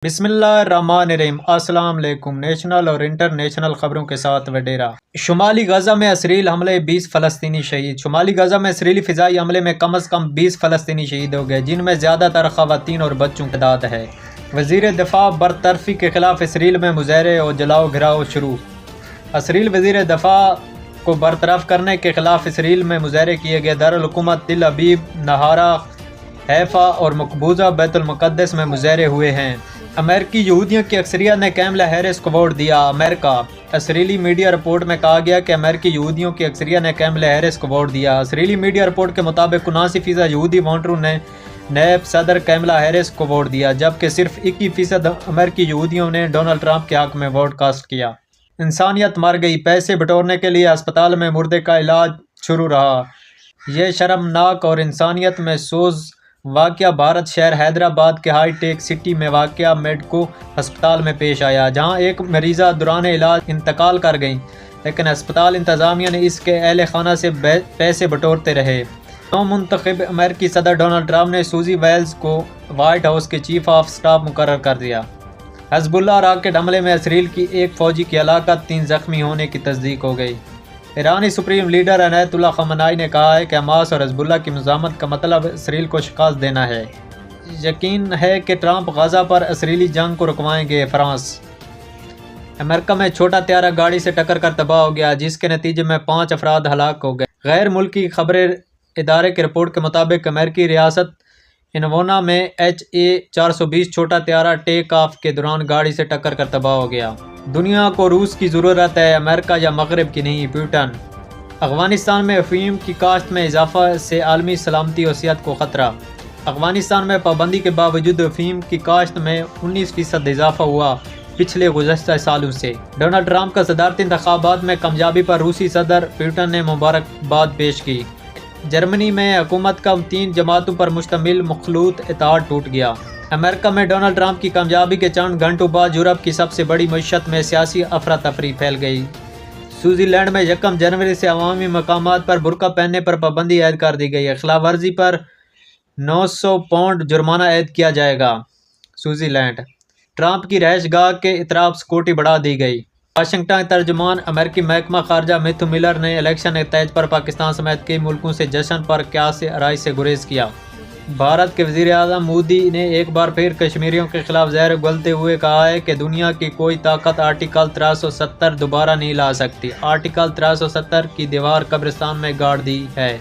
بسم اللہ الرحمن الرحیم۔ السلام علیکم۔ نیشنل اور انٹرنیشنل خبروں کے ساتھ وڈیرا۔ شمالی غزہ میں اسرائیل حملے 20 فلسطینی شہید۔ شمالی غزہ میں اسرائیلی فضائی حملے میں کم از کم 20 فلسطینی شہید ہو گئے، جن میں زیادہ تر خواتین اور بچوں کی تعداد ہے۔ وزیر دفاع برطرفی کے خلاف اسرائیل میں مظاہرے اور جلاؤ گھراؤ شروع۔ اسرائیل وزیر دفاع کو برطرف کرنے کے خلاف اسرائیل میں مظاہرے کیے گئے۔ دارالحکومت تل ابیب، نہارا، حیفا اور مقبوضہ بیت المقدس میں مظاہرے ہوئے ہیں۔ امریکی یہودیوں کی اکثریت نے کیملا ہیرس کو ووٹ دیا۔ امریکہ۔ اسرائیلی میڈیا رپورٹ میں کہا گیا کہ امریکی یہودیوں کی اکثریت نے کیملا ہیرس کو ووٹ دیا۔ اسرائیلی میڈیا رپورٹ کے مطابق 79% یہودی ووٹروں نے نائب صدر کیملا ہیرس کو ووٹ دیا، جبکہ صرف 21% امریکی یہودیوں نے ڈونلڈ ٹرمپ کے حق میں ووٹ کاسٹ کیا۔ انسانیت مر گئی۔ پیسے بٹورنے کے لیے اسپتال میں مردے کا علاج شروع رہا۔ یہ شرمناک اور انسانیت میں سوز واقعہ بھارت شہر حیدرآباد کے ہائی ٹیک سٹی میں واقع میڈکو ہسپتال میں پیش آیا، جہاں ایک مریضہ دوران علاج انتقال کر گئی، لیکن ہسپتال انتظامیہ نے اس کے اہل خانہ سے پیسے بٹورتے رہے۔ نو منتخب امریکی صدر ڈونلڈ ٹرمپ نے سوزی ویلز کو وائٹ ہاؤس کے چیف آف سٹاف مقرر کر دیا۔ حزب اللہ راکٹ حملے میں اسرائیل کی ایک فوجی کی ہلاکت، 3 زخمی ہونے کی تصدیق ہو گئی۔ ایرانی سپریم لیڈر آیت اللہ خامنائی نے کہا ہے کہ حماس اور حزب اللہ کی مزاحمت کا مطلب اسرائیل کو شکست دینا ہے۔ یقین ہے کہ ٹرمپ غزہ پر اسرائیلی جنگ کو رکوائیں گے۔ فرانس۔ امریکہ میں چھوٹا طیارہ گاڑی سے ٹکر کر تباہ ہو گیا، جس کے نتیجے میں 5 افراد ہلاک ہو گئے۔ غیر ملکی خبر ادارے کی رپورٹ کے مطابق امریکی ریاست انڈیانا میں HA-420 چھوٹا طیارہ ٹیک آف کے دوران گاڑی سے ٹکر کر تباہ ہو گیا۔ دنیا کو روس کی ضرورت ہے، امریکہ یا مغرب کی نہیں۔ پیوٹن۔ افغانستان میں افیون کی کاشت میں اضافہ سے عالمی سلامتی اور صحت کو خطرہ۔ افغانستان میں پابندی کے باوجود افیون کی کاشت میں 19% اضافہ ہوا پچھلے گزشتہ سالوں سے۔ ڈونلڈ ٹرمپ کا صدارتی انتخابات میں کامیابی پر روسی صدر پیوٹن نے مبارکباد پیش کی۔ جرمنی میں حکومت کا 3 جماعتوں پر مشتمل مخلوط اتحاد ٹوٹ گیا۔ امریکہ میں ڈونلڈ ٹرمپ کی کامیابی کے چند گھنٹوں بعد یورپ کی سب سے بڑی معیشت میں سیاسی افراتفری پھیل گئی۔ سوئٹزر لینڈ میں 1 جنوری سے عوامی مقامات پر برقع پہننے پر پابندی عائد کر دی گئی ہے۔ خلاف ورزی پر 900 پاؤنڈ جرمانہ عائد کیا جائے گا۔ سوئٹزر لینڈ۔ ٹرمپ کی رہائش گاہ کے اطراف سیکورٹی بڑھا دی گئی۔ واشنگٹن۔ ترجمان امریکی محکمہ خارجہ میتھیو میلر نے الیکشن نتائج پر پاکستان سمیت کئی ملکوں سے جشن پر قیاس آرائی سے گریز کیا۔ بھارت کے وزیر اعظم مودی نے ایک بار پھر کشمیریوں کے خلاف زہر اگلتے ہوئے کہا ہے کہ دنیا کی کوئی طاقت آرٹیکل 370 دوبارہ نہیں لا سکتی۔ آرٹیکل 370 کی دیوار قبرستان میں گاڑ دی ہے۔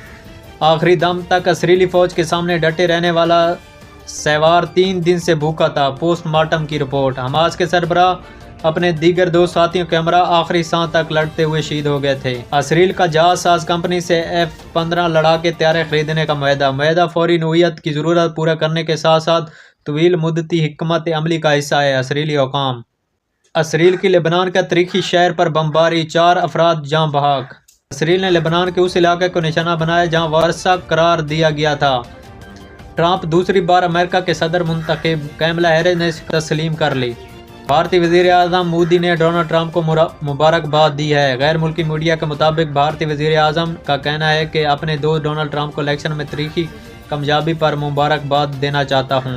آخری دم تک اسرائیلی فوج کے سامنے ڈٹے رہنے والا سیوار 3 دن سے بھوکا تھا۔ پوسٹ مارٹم کی رپورٹ۔ حماس کے سربراہ اپنے دیگر 2 ساتھیوں کے ہمراہ آخری سانس تک لڑتے ہوئے شہید ہو گئے تھے۔ اسرائیل کا جہاز ساز کمپنی سے F-15 لڑاکے طیارے خریدنے کا معاہدہ فوری نوعیت کی ضرورت پورا کرنے کے ساتھ ساتھ طویل مدتی حکمت عملی کا حصہ ہے۔ اسرائیلی حکام۔ اسرائیل کی لبنان کا تاریخی شہر پر بمباری، 4 افراد جاں بحق۔ اسرائیل نے لبنان کے اس علاقے کو نشانہ بنایا جہاں ورثہ قرار دیا گیا تھا۔ ٹرمپ دوسری بار امریکہ کے صدر منتخب، کیملا ہیرس نے تسلیم کر لی۔ بھارتی وزیر اعظم مودی نے ڈونلڈ ٹرمپ کو مبارکباد دی ہے۔ غیر ملکی میڈیا کے مطابق بھارتی وزیر اعظم کا کہنا ہے کہ اپنے دوست ڈونلڈ ٹرمپ کو الیکشن میں تاریخی کامیابی پر مبارکباد دینا چاہتا ہوں۔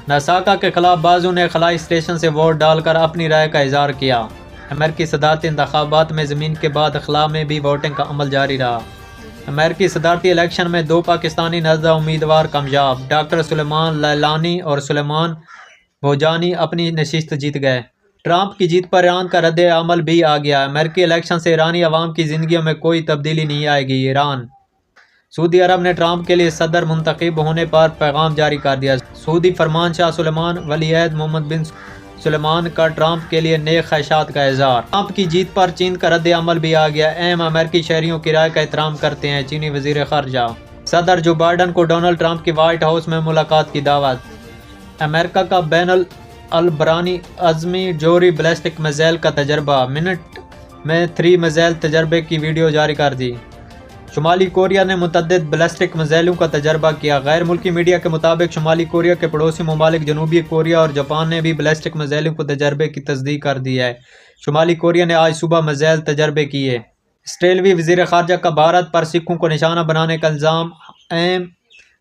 ناساکا کے خلاف بعضوں نے خلائی اسٹیشن سے ووٹ ڈال کر اپنی رائے کا اظہار کیا۔ امریکی صدارتی انتخابات میں زمین کے بعد خلا میں بھی ووٹنگ کا عمل جاری رہا۔ امریکی صدارتی الیکشن میں 2 پاکستانی نسدہ امیدوار کامیاب۔ ڈاکٹر سلیمان لیلانی اور سلیمان بھوجانی اپنی نشست جیت گئے۔ ٹرمپ کی جیت پر ایران کا رد عمل بھی آ گیا۔ امریکی الیکشن سے ایرانی عوام کی زندگیوں میں کوئی تبدیلی نہیں آئے گی۔ ایران۔ سعودی عرب نے ٹرمپ کے لیے صدر منتخب ہونے پر پیغام جاری کر دیا۔ سعودی فرمانشاہ سلمان ولی عہد محمد بن سلمان کا ٹرمپ کے لیے نیک خواہشات کا اظہار۔ ٹرمپ کی جیت پر چین کا رد عمل بھی آ گیا۔ اہم امریکی شہریوں کی رائے کا احترام کرتے ہیں، چینی وزیر خارجہ۔ صدر جو بائیڈن کو ڈونلڈ ٹرمپ کی وائٹ ہاؤس میں ملاقات کی دعوت۔ امریکہ کا بین البرانی عظمی جوہری بیلسٹک میزائل کا تجربہ، منٹ میں 3 میزائل تجربے کی ویڈیو جاری کر دی۔ شمالی کوریا نے متعدد بیلسٹک میزائلوں کا تجربہ کیا۔ غیر ملکی میڈیا کے مطابق شمالی کوریا کے پڑوسی ممالک جنوبی کوریا اور جاپان نے بھی بیلسٹک میزائلوں کے تجربے کی تصدیق کر دی ہے۔ شمالی کوریا نے آج صبح میزائل تجربے کیے۔ اسرائیلی وزیر خارجہ کا بھارت پر سکھوں کو نشانہ بنانے کا الزام۔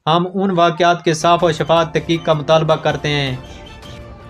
ہم ان واقعات کے صاف اور شفاف تحقیق کا مطالبہ کرتے ہیں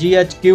GHQ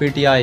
PTI।